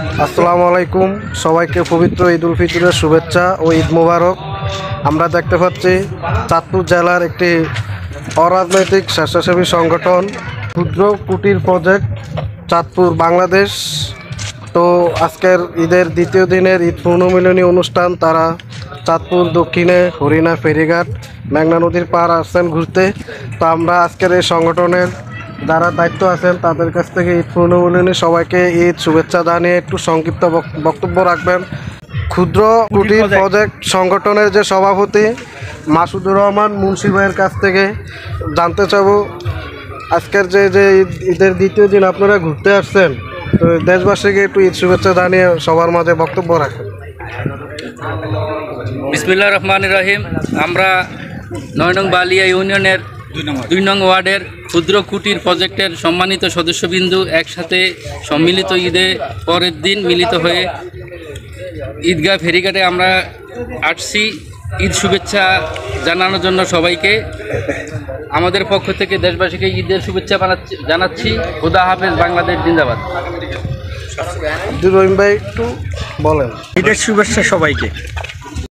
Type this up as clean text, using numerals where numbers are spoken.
আসসালামু আলাইকুম, সবাইকে পবিত্র ঈদ উল ফিতরের শুভেচ্ছা ও ঈদ মোবারক। আমরা দেখতে পাচ্ছি চাঁদপুর জেলার একটি অরাজনৈতিক স্বেচ্ছাসেবী সংগঠন ক্ষুদ্র কুটির প্রজেক্ট চাঁদপুর বাংলাদেশ। তো আজকের ঈদের দ্বিতীয় দিনের ঈদ পুনর্মিলনী অনুষ্ঠান তারা চাঁদপুর দক্ষিণে হরিণা ফেরিঘাট মেঘনা নদীর পাড় আসছেন ঘুরতে। তো আমরা আজকের এই সংগঠনের যারা দায়িত্ব আছেন তাদের কাছ থেকে ঈদ পুনর্মিলনী সবাইকে ঈদ শুভেচ্ছা জানিয়ে একটু সংক্ষিপ্ত বক্তব্য রাখবেন। ক্ষুদ্র কুটির প্রজেক্ট সংগঠনের যে সভাপতি মাসুদুর রহমান মুন্সি ভাইয়ের কাছ থেকে জানতে চাব, আজকের যে ঈদের দ্বিতীয় দিন আপনারা ঘুরতে আসছেন, তো দেশবাসীকে একটু ঈদ শুভেচ্ছা জানিয়ে সবার মাঝে বক্তব্য রাখেন। বিসমিল্লাহির রহমানির রহিম। আমরা ৯ নং বালিয়া ইউনিয়নের ২ নং ওয়ার্ডের ক্ষুদ্র কুটির প্রজেক্টের সম্মানিত সদস্যবিন্দু একসাথে সম্মিলিত ঈদে পরের দিন মিলিত হয়ে ঈদগাহ ফেরিঘাটে আমরা আসছি ঈদ শুভেচ্ছা জানানোর জন্য সবাইকে। আমাদের পক্ষ থেকে দেশবাসীকে ঈদের শুভেচ্ছা জানাচ্ছি। খুদা হাফেজ, বাংলাদেশ জিন্দাবাদ। রহিম ভাই একটু বলেন। ঈদের শুভেচ্ছা সবাইকে।